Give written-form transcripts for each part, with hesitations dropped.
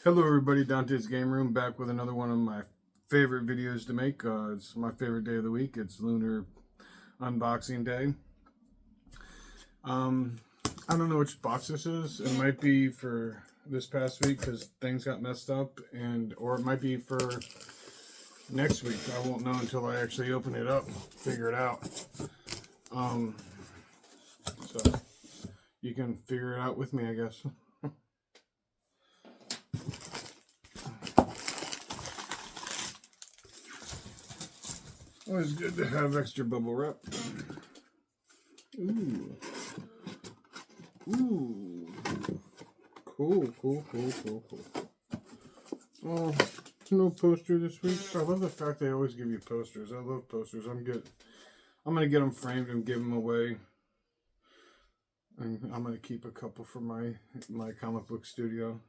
Hello everybody, Dante's Game Room, back with another one of my favorite videos to make. It's my favorite day of the week. It's Lunar Unboxing Day. I don't know which box this is. It might be for this past week because things got messed up, or it might be for next week. I won't know until I actually open it up, figure it out. So you can figure it out with me, I guess. Always good to have extra bubble wrap. Ooh. Ooh. Cool. Oh, no poster this week. I love the fact they always give you posters. I love posters. I'm gonna get them framed and give them away. And I'm gonna keep a couple for my comic book studio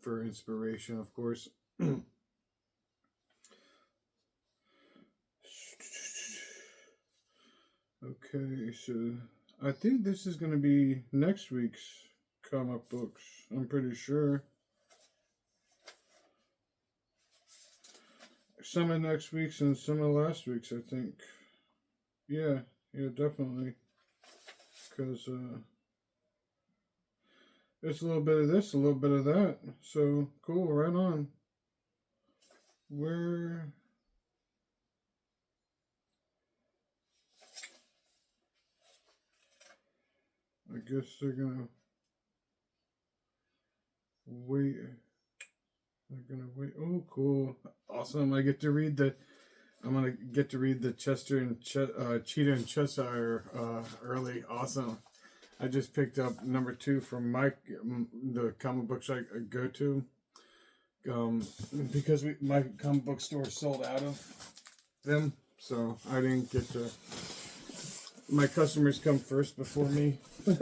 for inspiration, of course. Okay, so I think this is going to be next week's comic books. I'm pretty sure. Some of next week's and some of last week's, I think. Yeah, definitely. Because it's a little bit of this, a little bit of that. So, cool, right on. I guess they're gonna wait. Oh, cool. Awesome. I'm gonna get to read the Chester and Cheetah and Cheshire early. Awesome. I just picked up number 2 from the comic book shop I go to. Because my comic book store sold out of them, so I didn't get to. My customers come first before me. So.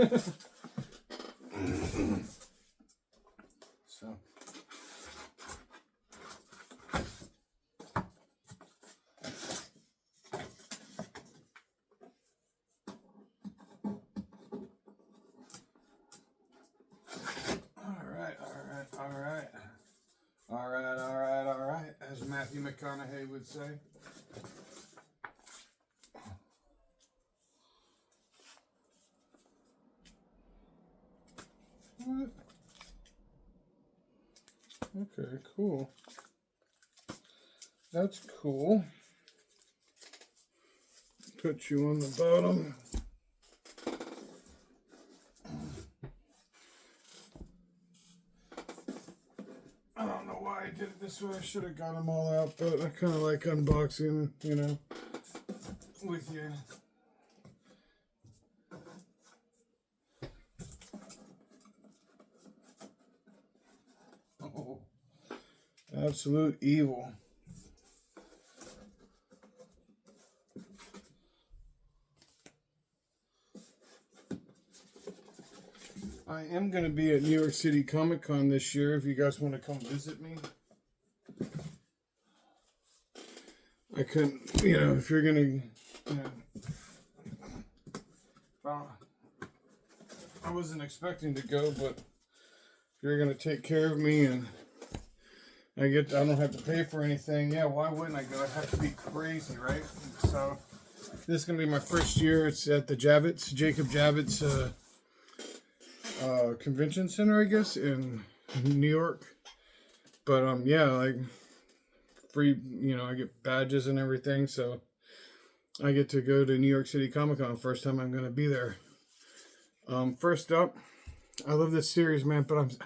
All right, as Matthew McConaughey would say. What? Okay, cool. That's cool. Put you on the bottom. I don't know why I did it this way. I should have got them all out, but I kind of like unboxing, with you. Oh, absolute evil. I am going to be at New York City Comic Con this year if you guys want to come visit me. I couldn't, if you're going to, I wasn't expecting to go, but if you're going to take care of me and I don't have to pay for anything, yeah, why wouldn't I go? I have to be crazy, right? So this is going to be my first year. It's at the Jacob Javits Convention Center, I guess, in New York. But yeah, like free, I get badges and everything, so I get to go to New York City Comic Con. First time I'm going to be there. First up, I love this series, man, but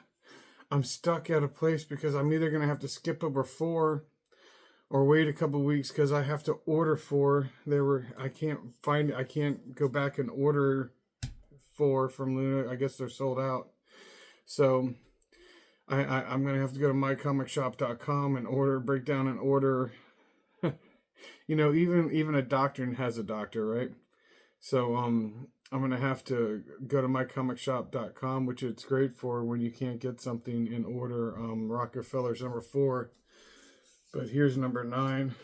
I'm stuck at a place because I'm either going to have to skip over 4 or wait a couple weeks because I have to order 4. I can't go back and order 4 from Luna. I guess they're sold out. So I'm going to have to go to mycomicshop.com and break down and order. Even a doctor has a doctor, right? So I'm going to have to go to mycomicshop.com, which it's great for when you can't get something in order. Rockefeller's number 4, but here's number 9.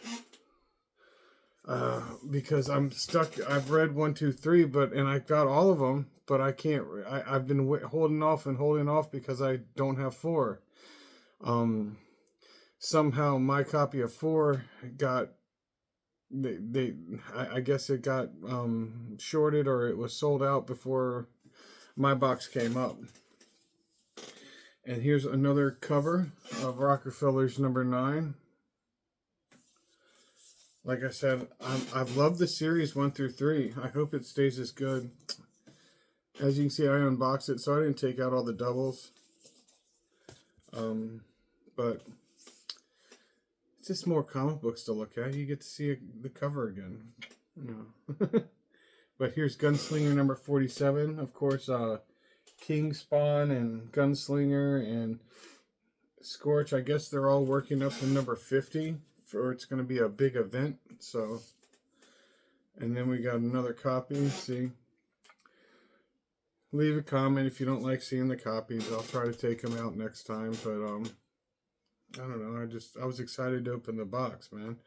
Because I'm stuck. I've read 1, 2, 3, and I got all of them, but I can't. I've been holding off because I don't have 4. Um, Somehow my copy of 4 got I guess it got shorted, or it was sold out before my box came up. And here's another cover of Rockefeller's number 9. Like I said, I've loved the series 1 through 3. I hope it stays as good. As you can see, I unboxed it, so I didn't take out all the doubles. But it's just more comic books to look at. You get to see the cover again. You know. But here's Gunslinger number 47. Of course, King Spawn and Gunslinger and Scorch, I guess they're all working up to number 50 for it's going to be a big event. So, and then we got another copy. See, leave a comment if you don't like seeing the copies. I'll try to take them out next time. But I don't know. I was excited to open the box, man.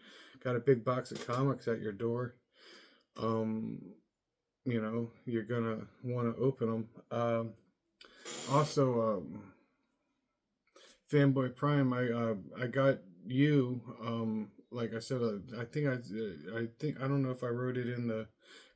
Got a big box of comics at your door. You know, you're gonna want to open them. Also, Fanboy Prime, I got you. Like I said, I think I don't know if I wrote it in the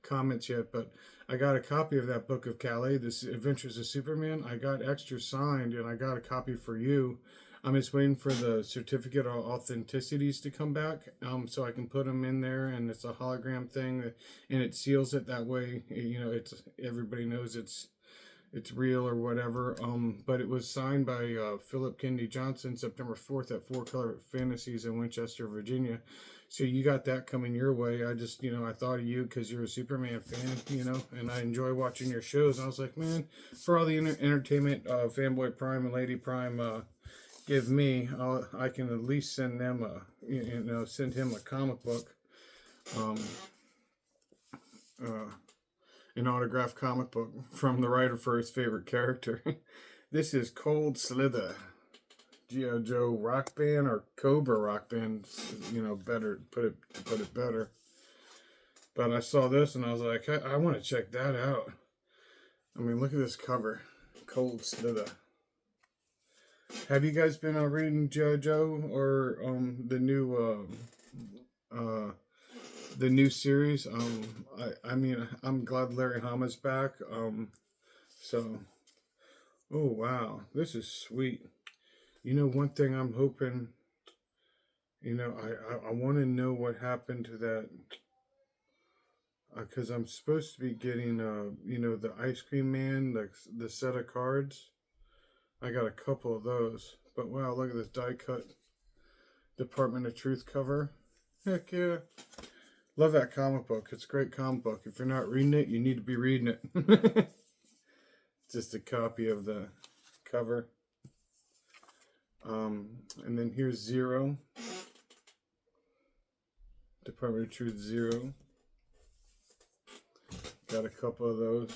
comments yet, but I got a copy of that book of Calais, This Adventures of Superman. I got extra signed, and I got a copy for you. I'm just waiting for the certificate of authenticities to come back, so I can put them in there, and it's a hologram thing, and it seals it that way. You know, it's everybody knows it's real or whatever. But it was signed by Philip Kennedy Johnson, September 4th at 4 Color Fantasies in Winchester, Virginia. So you got that coming your way. I just, you know, I thought of you because you're a Superman fan, you know, and I enjoy watching your shows. And I was like, man, for all the entertainment Fanboy Prime and Lady Prime give me, I can at least send them send him a comic book. An autographed comic book from the writer for his favorite character. This is Cold Slither, G.I. Joe Rock Band, or Cobra Rock Band, you know, better put it better. But I saw this and I was like, I want to check that out. I mean, look at this cover, Cold Slither. Have you guys been reading G.I. Joe or the new series? I mean, I'm glad Larry Hama's back. So, oh wow, this is sweet. You know, one thing I'm hoping, you know, I want to know what happened to that, because I'm supposed to be getting, you know, the Ice Cream Man, the set of cards. I got a couple of those, but wow, look at this die cut Department of Truth cover. Heck yeah. Love that comic book. It's a great comic book. If you're not reading it, you need to be reading it. Just a copy of the cover. And then here's Zero. Department of Truth Zero. Got a couple of those.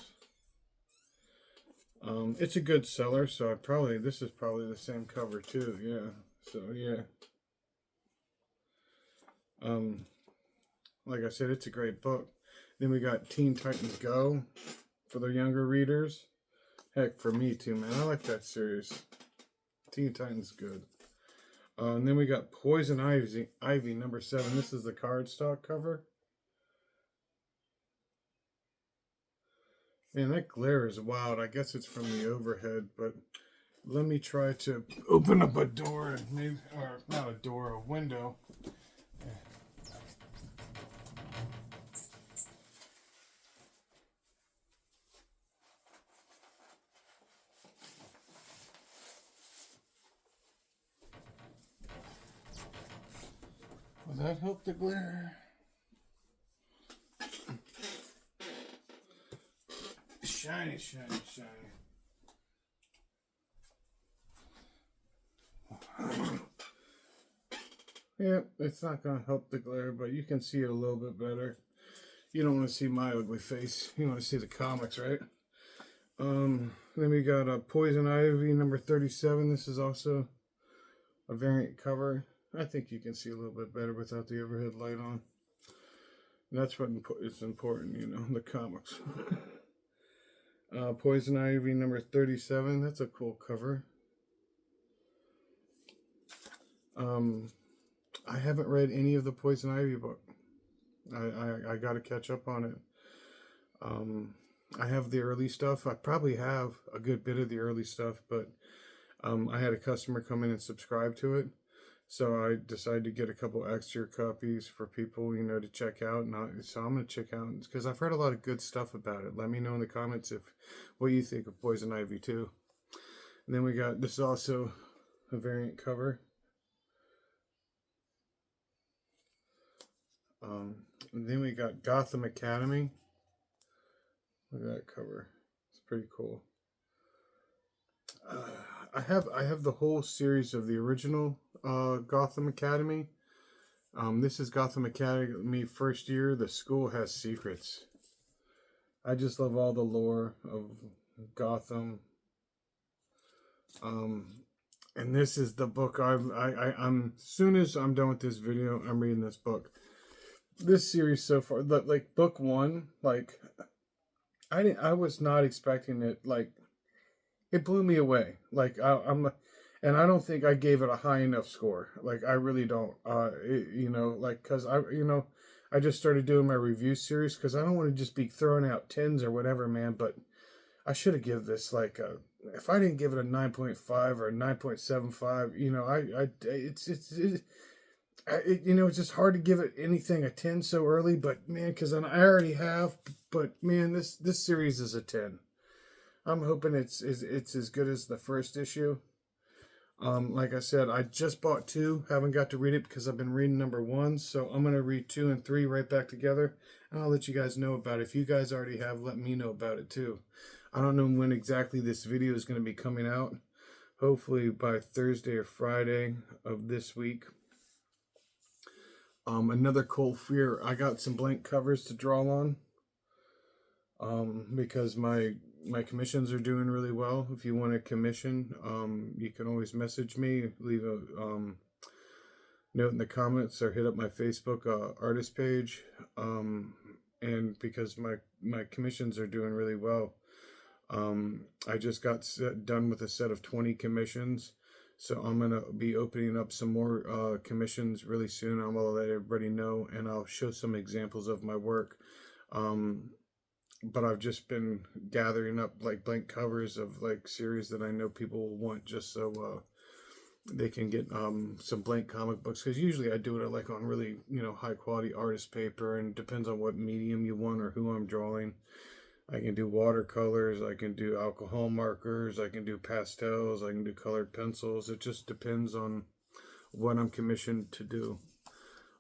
It's a good seller, so this is probably the same cover too. Yeah. So yeah. Like I said, it's a great book. Then we got Teen Titans Go for the younger readers. Heck, for me too, man. I like that series. Teen Titans good. And then we got Poison Ivy number 7. This is the cardstock cover. Man, that glare is wild. I guess it's from the overhead, but let me try to open up a door, maybe, or not a door, a window. Will that help the glare? Shiny, shiny, shiny. Yeah, it's not going to help the glare, but you can see it a little bit better. You don't want to see my ugly face. You want to see the comics, right? Then we got a Poison Ivy number 37. This is also a variant cover. I think you can see a little bit better without the overhead light on. And that's what is important, you know, the comics. Poison Ivy number 37. That's a cool cover. Um, I haven't read any of the Poison Ivy book. I got to catch up on it. Um, I have the early stuff. I probably have a good bit of the early stuff, but I had a customer come in and subscribe to it. So I decided to get a couple extra copies for people, to check out. So I'm going to check out because I've heard a lot of good stuff about it. Let me know in the comments if what you think of Poison Ivy too. And then we got this is also a variant cover. And then we got Gotham Academy. Look at that cover. It's pretty cool. I have the whole series of the original Gotham Academy. This is Gotham Academy first year. The school has secrets. I just love all the lore of Gotham. And this is the book I'm as soon as I'm done with this video, I'm reading this book. This series so far, like book one, like I was not expecting it. Like it blew me away. Like and I don't think I gave it a high enough score. Like I really don't. Like because I just started doing my review series because I don't want to just be throwing out tens or whatever, man. But I should have given this like a. If I didn't give it a 9.5 or a 9.75, it's just hard to give it anything a 10 so early. But man, because I already have. But man, this series is a 10. I'm hoping it's as good as the first issue. Like I said, I just bought 2. Haven't got to read it because I've been reading number 1. So I'm going to read 2 and 3 right back together. And I'll let you guys know about it. If you guys already have, let me know about it too. I don't know when exactly this video is going to be coming out. Hopefully by Thursday or Friday of this week. Another Cold Fear. I got some blank covers to draw on. Because my commissions are doing really well. If you want a commission, you can always message me, leave a note in the comments, or hit up my Facebook artist page. And because my commissions are doing really well, I just got done with a set of 20 commissions. So I'm going to be opening up some more commissions really soon. I'm going to let everybody know, and I'll show some examples of my work. But I've just been gathering up like blank covers of like series that I know people will want, just so they can get some blank comic books. Because usually I do it like on really high quality artist paper, and it depends on what medium you want or who I'm drawing. I can do watercolors, I can do alcohol markers, I can do pastels, I can do colored pencils. It just depends on what I'm commissioned to do.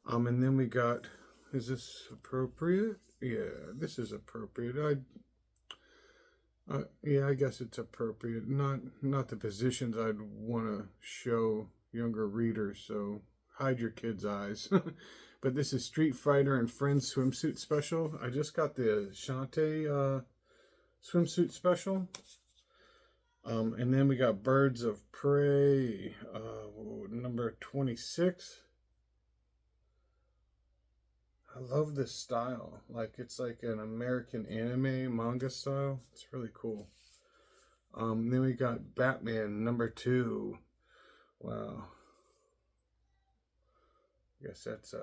And then we got, is this appropriate? Yeah, this is appropriate. Yeah, I guess it's appropriate. Not the positions I'd want to show younger readers, so hide your kids' eyes. But this is Street Fighter and Friends swimsuit special. I just got the Shantae swimsuit special. And then we got Birds of Prey, number 26. I love this style. Like it's like an American anime manga style. It's really cool. Then we got Batman number 2. Wow. I guess that's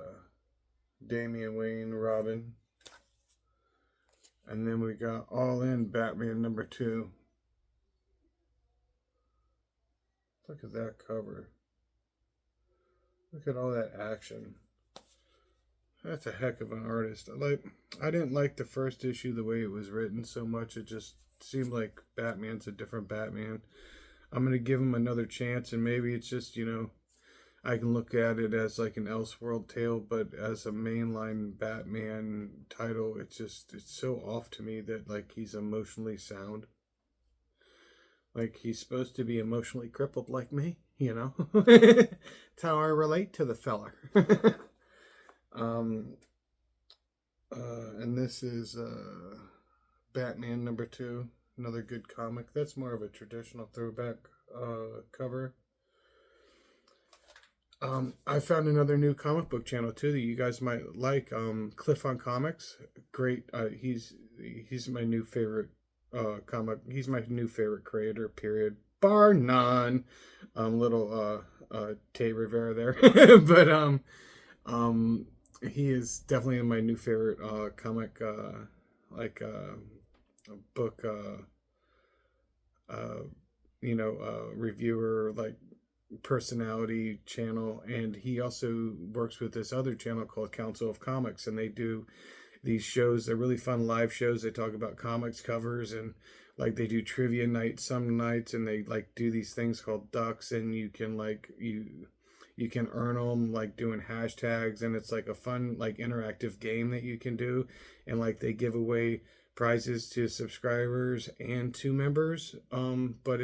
Damian Wayne Robin. And then we got All In Batman number 2. Look at that cover. Look at all that action. That's a heck of an artist. I didn't like the first issue the way it was written so much. It just seemed like Batman's a different Batman. I'm going to give him another chance, and maybe it's just, I can look at it as like an Elseworld tale, but as a mainline Batman title, it's so off to me that like he's emotionally sound. Like he's supposed to be emotionally crippled like me, That's how I relate to the feller. And this is Batman number 2, another good comic. That's more of a traditional throwback cover. I found another new comic book channel too that you guys might like. Cliff on Comics, great. He's my new favorite comic. He's my new favorite creator. Period. bar none. Little Tay Rivera there, but um, he is definitely my new favorite comic like book uh reviewer, like personality channel. And he also works with this other channel called Council of Comics, and they do these shows. They're really fun live shows. They talk about comics covers, and like they do trivia night some nights, and they like do these things called ducks, and you can like you can earn them like doing hashtags, and it's like a fun like interactive game that you can do. And like they give away prizes to subscribers and to members. But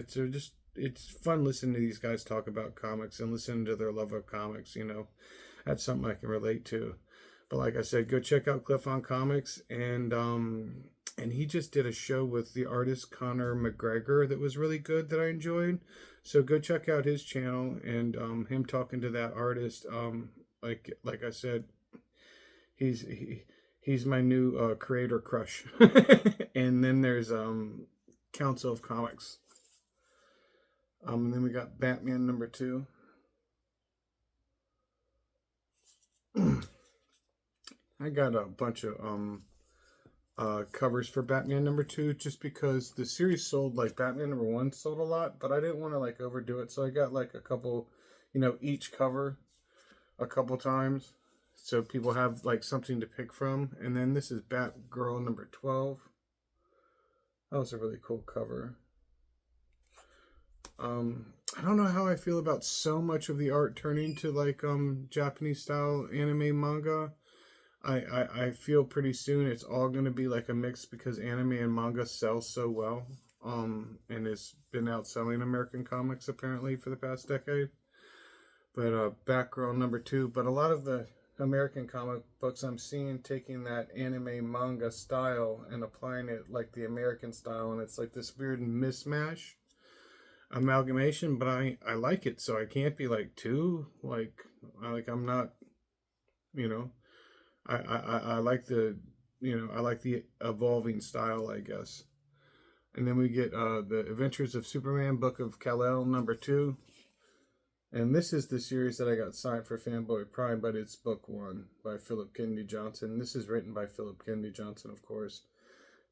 it's fun listening to these guys talk about comics and listening to their love of comics. That's something I can relate to. But like I said, go check out Cliff on Comics. And he just did a show with the artist Conor McGregor that was really good, that I enjoyed. So go check out his channel, and him talking to that artist. Like I said, he's my new creator crush. And then there's Council of Comics. And then we got Batman #2. I got a bunch of covers for Batman #2, just because the series sold, like Batman #1 sold a lot, but I didn't want to like overdo it, so I got like a couple, each cover a couple times, so people have like something to pick from. And then this is Batgirl #12. That was a really cool cover. I don't know how I feel about so much of the art turning to like Japanese style anime manga. I feel pretty soon it's all going to be like a mix, because anime and manga sell so well. And it's been outselling American comics apparently for the past decade. But Batgirl #2. But a lot of the American comic books I'm seeing taking that anime manga style and applying it like the American style, and it's like this weird mismatch amalgamation. But I like it, so I can't be like too I'm not, you know I like I like the evolving style, I guess. And then we get the Adventures of Superman, Book of Kal-El #2. And this is the series that I got signed for Fanboy Prime, but it's book 1 by Philip Kennedy Johnson. This is written by Philip Kennedy Johnson, of course.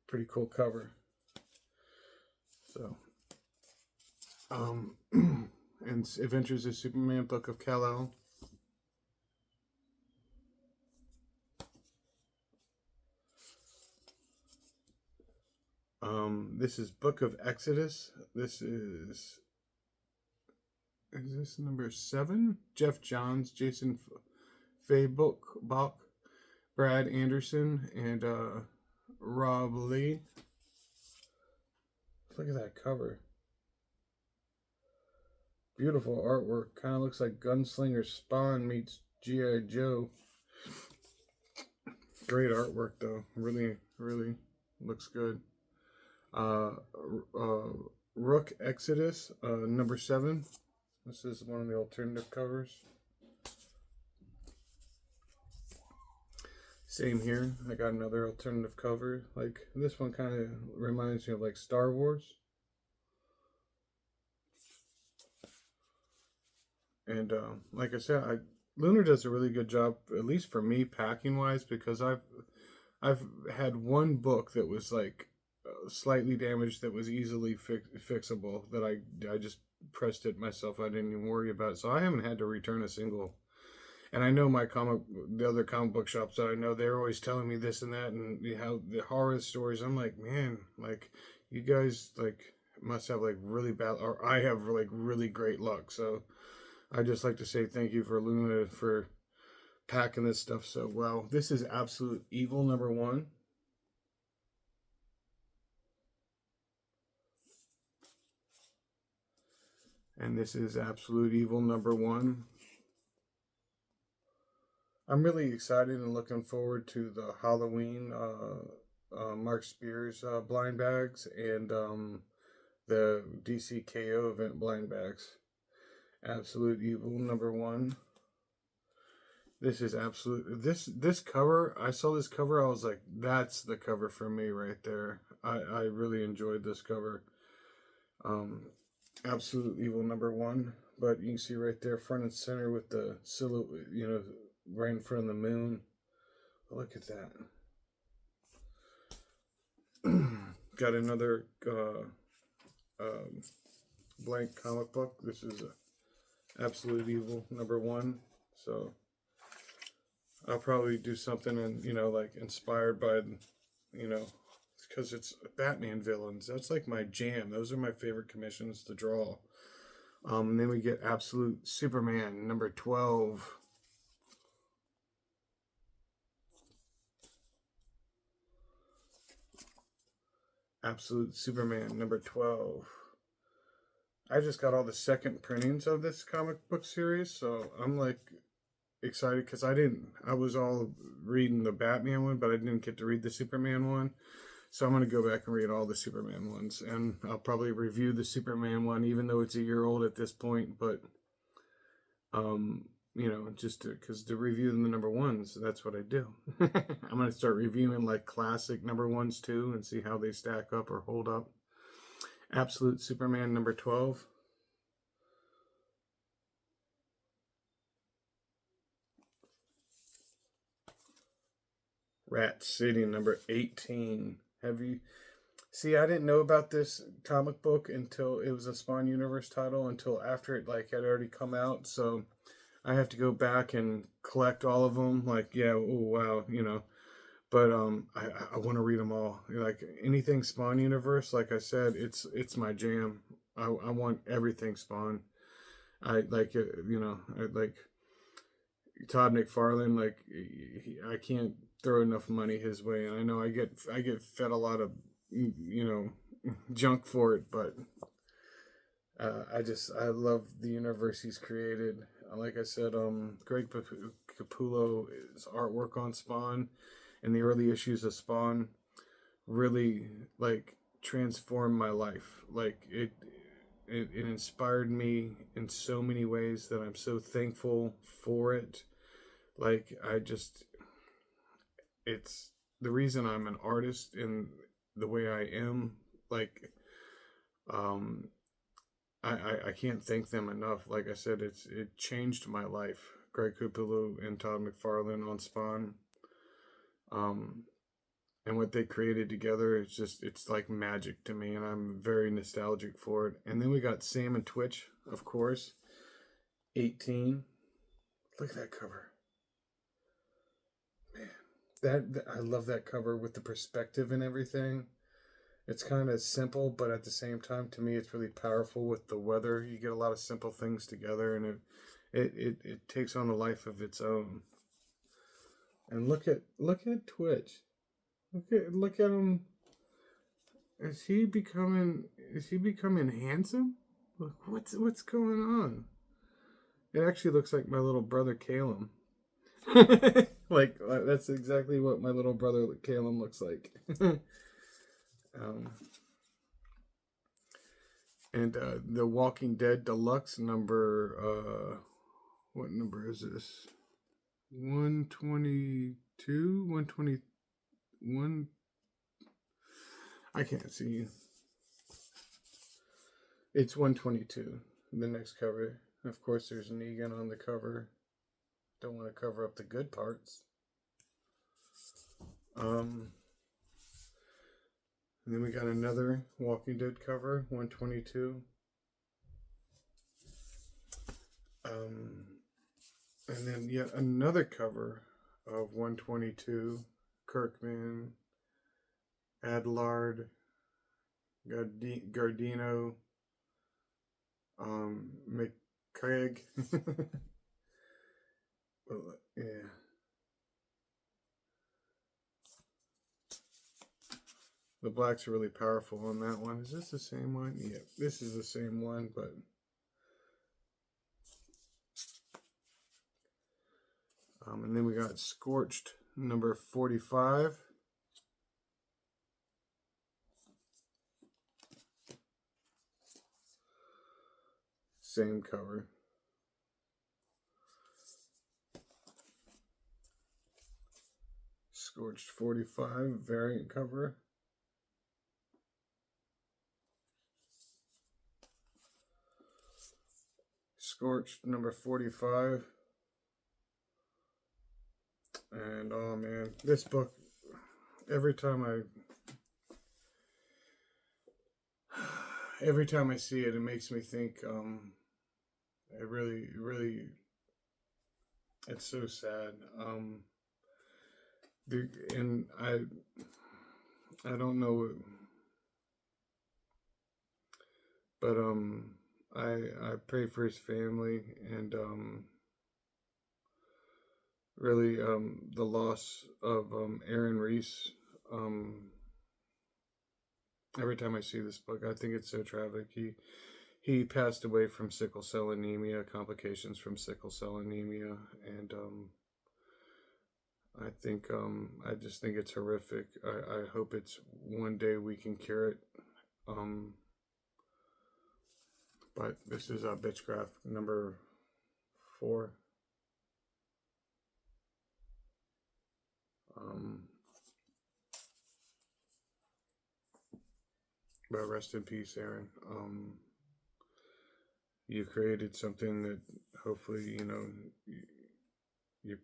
Pretty cool cover. So, and Adventures of Superman, Book of Kal-El. This is Book of Exodus. This is this number 7? Jeff Johns, Jason Bach, Brad Anderson, and Rob Lee. Look at that cover. Beautiful artwork. Kind of looks like Gunslinger Spawn meets G.I. Joe. Great artwork, though. Really, really looks good. Rook Exodus, number 7. This is one of the alternative covers. Same here. I got another alternative cover. Like, this one kind of reminds me of like Star Wars. And like I said, Lunar does a really good job, at least for me, packing wise, because I've had one book that was like slightly damaged, that was easily fixable, that I just pressed it myself. I didn't even worry about it, so I haven't had to return a single. And I know the other comic book shops that I know, they're always telling me this and that, and how the horror stories. I'm like, man, like you guys like must have like really bad, or I have like really great luck. So I just like to say thank you for Luna for packing this stuff so well. This is Absolute Evil #1. And this is Absolute Evil #1. I'm really excited and looking forward to the Halloween Mark Spears blind bags, and the DC KO event blind bags. Absolute Evil #1. This is this cover. I saw this cover. I was like, that's the cover for me right there. I really enjoyed this cover. Absolute Evil #1. But you can see right there, front and center with the silhouette, right in front of the moon. Look at that. Got another blank comic book. This is Absolute Evil #1. So I'll probably do something like inspired by, because it's Batman villains. That's like my jam. Those are my favorite commissions to draw. And then we get Absolute Superman #12. Absolute Superman #12. I just got all the second printings of this comic book series, so I'm like excited because I was all reading the Batman one, but I didn't get to read the Superman one. So I'm going to go back and read all the Superman ones, and I'll probably review the Superman one, even though it's a year old at this point. But, just because to review the #1s, that's what I do. I'm going to start reviewing like classic #1s too, and see how they stack up or hold up. Absolute Superman #12. Rat City #18. Have you See, I didn't know about this comic book until it was a Spawn Universe title, until after it like had already come out. So I have to go back and collect all of them. Like, yeah, oh wow, But I want to read them all. Like anything Spawn Universe, like I said, it's my jam. I want everything Spawn. I like it, I like Todd McFarlane. Like I can't throw enough money his way, and I know I get fed a lot of junk for it, but I love the universe he's created. Like I said, Greg Capullo's artwork on Spawn and the early issues of Spawn really like transformed my life. Like it inspired me in so many ways that I'm so thankful for it. Like it's the reason I'm an artist in the way I am. Like um I can't thank them enough. Like I said, it changed my life. Greg Capullo and Todd McFarlane on Spawn. Um and what they created together, it's like magic to me, and I'm very nostalgic for it. And then we got Sam and Twitch, of course. 18. Look at that cover. Man, that I love that cover with the perspective and everything. It's kind of simple, but at the same time, to me, it's really powerful with the weather. You get a lot of simple things together, and it takes on a life of its own. And look at Twitch. Look at him. Is he becoming handsome? Look, what's going on? It actually looks like my little brother Caleb. Like that's exactly what my little brother Caleb looks like. um, and the Walking Dead Deluxe number. What number is this? 122, 121. I can't see. It's 122. The next cover. Of course, there's Negan on the cover. Don't want to cover up the good parts. And then we got another Walking Dead cover, 122. And then yet another cover of 122. Kirkman, Adlard, Gardino, McCraig. Well, yeah. The blacks are really powerful on that one. Is this the same one? Yeah, this is the same one, but and then we got Scorched number 45. Same cover. Scorched 45 variant cover. Scorched number 45. And oh man, this book, every time I see it, it makes me think. It really, it's so sad. And I don't know, but I pray for his family and really the loss of Aaron Reese. Um, every time I see this book, I think it's so tragic. He passed away from sickle cell anemia, complications from sickle cell anemia, and I just think it's horrific. I hope it's one day we can cure it. Um, but this is Bitchcraft number 4. Um, but rest in peace, Aaron. You created something that hopefully you,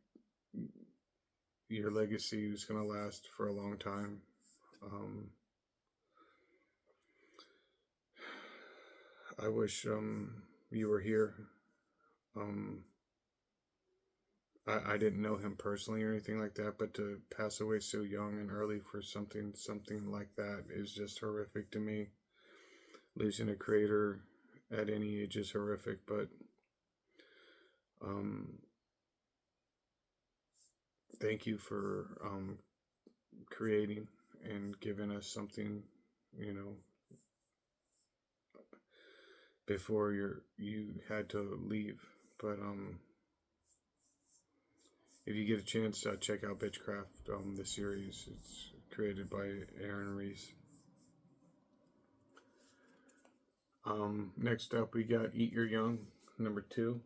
your legacy is going to last for a long time. I wish you were here. I didn't know him personally or anything like that, but to pass away so young and early for something like that is just horrific to me. Losing a creator at any age is horrific, but thank you for creating and giving us something, before you had to leave. But if you get a chance, check out Bitchcraft, the series. It's created by Aaron Reese. Next up, we got Eat Your Young, number 2.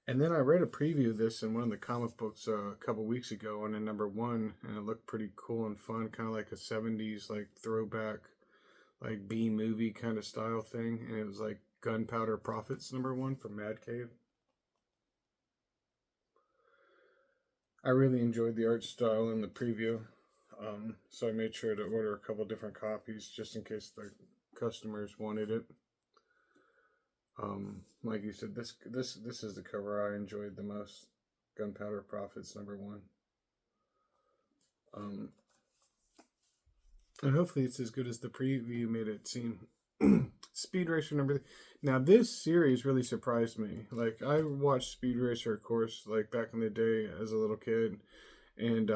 And then I read a preview of this in one of the comic books a couple weeks ago, and in number 1, and it looked pretty cool and fun, kind of like a 70s like throwback, like B movie kind of style thing, and it was like Gunpowder Profits number 1 from Mad Cave. I really enjoyed the art style in the preview, so I made sure to order a couple different copies just in case the customers wanted it. Like you said, this is the cover I enjoyed the most. Gunpowder Profits number 1. And hopefully it's as good as the preview made it seem. Speed Racer number 3. Now this series really surprised me. Like I watched Speed Racer, of course, like back in the day as a little kid, and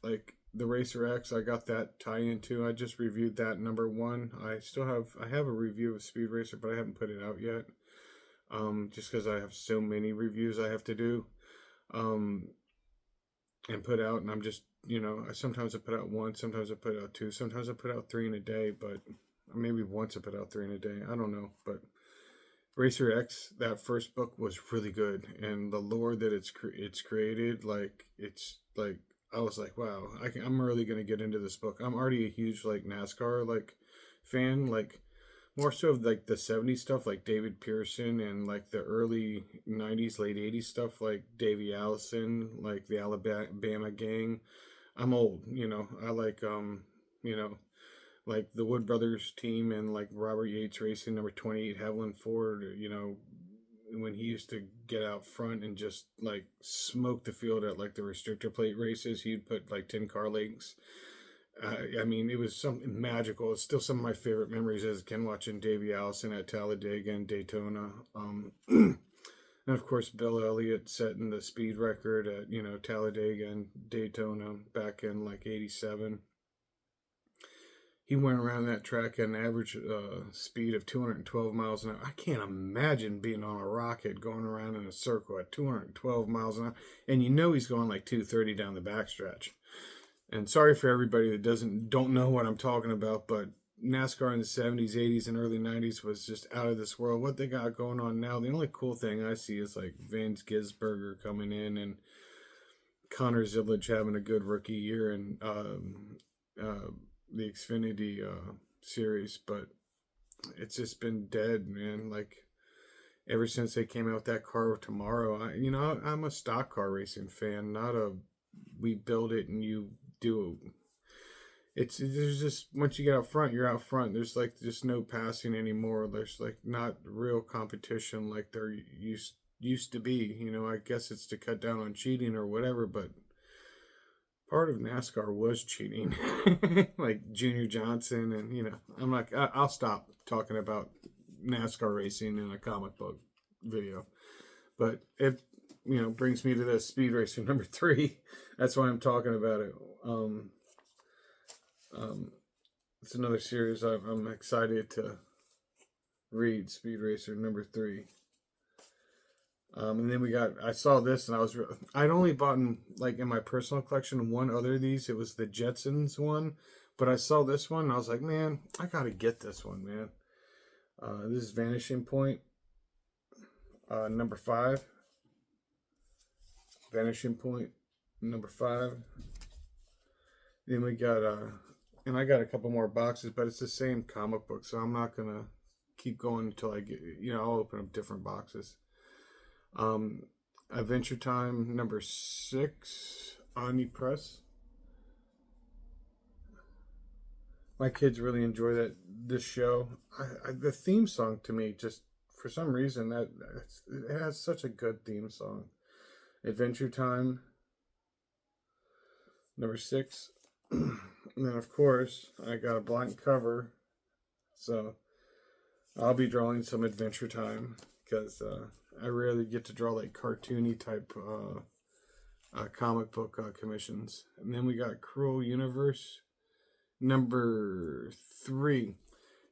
like the Racer X, I got that tie into. I just reviewed that number 1. I have a review of Speed Racer, but I haven't put it out yet. Just because I have so many reviews I have to do, and put out, and I'm just, sometimes I put out 1, sometimes I put out 2, sometimes I put out 3 in a day, but maybe once I put out 3 in a day, I don't know, but Racer X, that first book was really good, and the lore that it's created, like, it's, like, I was like, wow, I'm really going to get into this book. I'm already a huge, like, NASCAR, like, fan, like, more so of like the 70s stuff like David Pearson, and like the early 90s, late 80s stuff like Davey Allison, like the Alabama Gang. I'm old, I like like the Wood Brothers team and like Robert Yates Racing number 28, Haviland Ford, when he used to get out front and just like smoke the field at like the restrictor plate races. He'd put like 10 car lengths. I mean, it was something magical. It's still some of my favorite memories as a kid watching Davey Allison at Talladega and Daytona. And of course, Bill Elliott setting the speed record at, Talladega and Daytona back in like 87. He went around that track at an average speed of 212 miles an hour. I can't imagine being on a rocket going around in a circle at 212 miles an hour. And he's going like 230 down the backstretch. And sorry for everybody that don't know what I'm talking about, but NASCAR in the 70s, 80s, and early 90s was just out of this world. What they got going on now, the only cool thing I see is like Vince Gisberger coming in and Connor Zillage having a good rookie year, and the Xfinity series, but it's just been dead, man. Like ever since they came out with that car tomorrow, I'm a stock car racing fan, not a we build it and you do. It's there's just once you get out front, you're out front. There's like just no passing anymore. There's like not real competition like there used to be. I guess it's to cut down on cheating or whatever, but part of NASCAR was cheating, like Junior Johnson, and I'm like, I'll stop talking about NASCAR racing in a comic book video, but it brings me to the Speed Racer number 3. That's why I'm talking about it. It's another series I'm excited to read, Speed Racer number 3. And then I saw this, and I'd only bought in my personal collection one other of these. It was the Jetsons one, but I saw this one, and I was like, man, I gotta get this one, man. This is Vanishing Point, number 5. Vanishing Point, number 5. Then we got, and I got a couple more boxes, but it's the same comic book, so I'm not gonna keep going until I get, I'll open up different boxes. Adventure Time number 6, Omni Press. My kids really enjoy this show. The theme song to me, just for some reason, it has such a good theme song. Adventure Time number 6. And then of course I got a blank cover, so I'll be drawing some Adventure Time because I rarely get to draw like cartoony type comic book commissions. And then we got Cruel Universe number 3.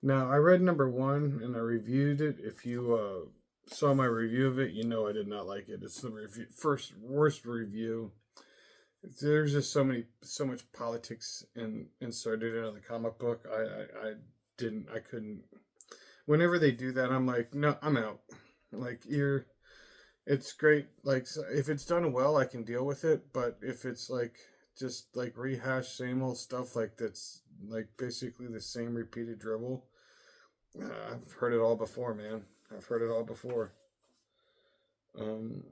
Now I read number 1 and I reviewed it. If you saw my review of it, I did not like it. It's the worst review. There's just so much politics inserted into the comic book. I couldn't. Whenever they do that, I'm like, no, I'm out. Like it's great. Like if it's done well, I can deal with it. But if it's like just like rehash same old stuff, like that's like basically the same repeated dribble, I've heard it all before, man. I've heard it all before. And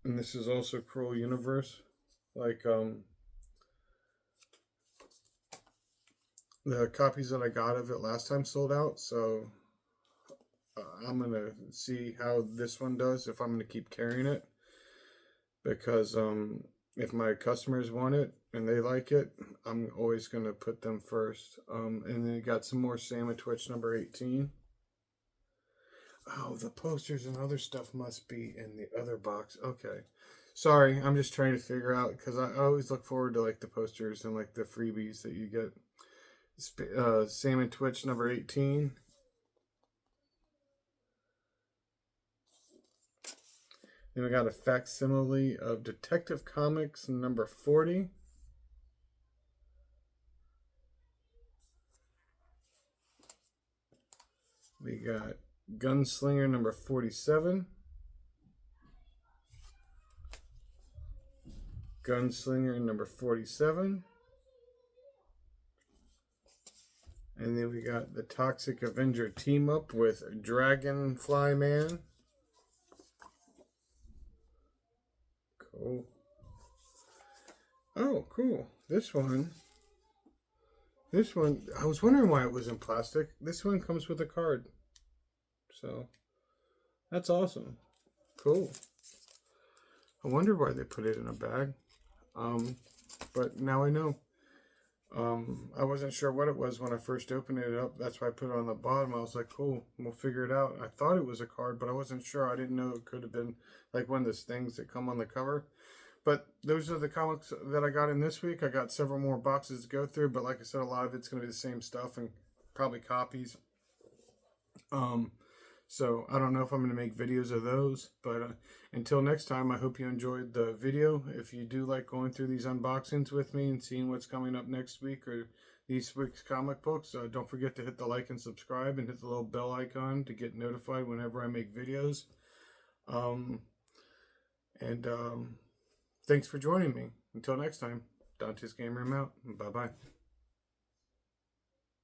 this is also Cruel Universe. Like the copies that I got of it last time sold out, so I'm gonna see how this one does, if I'm gonna keep carrying it, because if my customers want it and they like it, I'm always gonna put them first. And then you got some more Sam and Twitch number 18. Oh, the posters and other stuff must be in the other box. Okay. Sorry, I'm just trying to figure out, because I always look forward to like the posters and like the freebies that you get. Sam and Twitch number 18. Then we got a facsimile of Detective Comics number 40. We got Gunslinger number 47. Gunslinger number 47. And then we got the Toxic Avenger team up with Dragonfly Man. Cool. Oh, cool. This one, I was wondering why it was in plastic. This one comes with a card. So, that's awesome. Cool. I wonder why they put it in a bag. But now I know. I wasn't sure what it was when I first opened it up. That's why I put it on the bottom. I was like, cool, we'll figure it out. I thought it was a card, but I wasn't sure. I didn't know it could have been like one of those things that come on the cover. But those are the comics that I got in this week. I got several more boxes to go through, but like I said, a lot of it's going to be the same stuff and probably copies. So I don't know if I'm going to make videos of those, but until next time, I hope you enjoyed the video. If you do like going through these unboxings with me and seeing what's coming up next week or these week's comic books, don't forget to hit the like and subscribe and hit the little bell icon to get notified whenever I make videos. Thanks for joining me. Until next time, Dante's Gamer, I'm out. Bye-bye.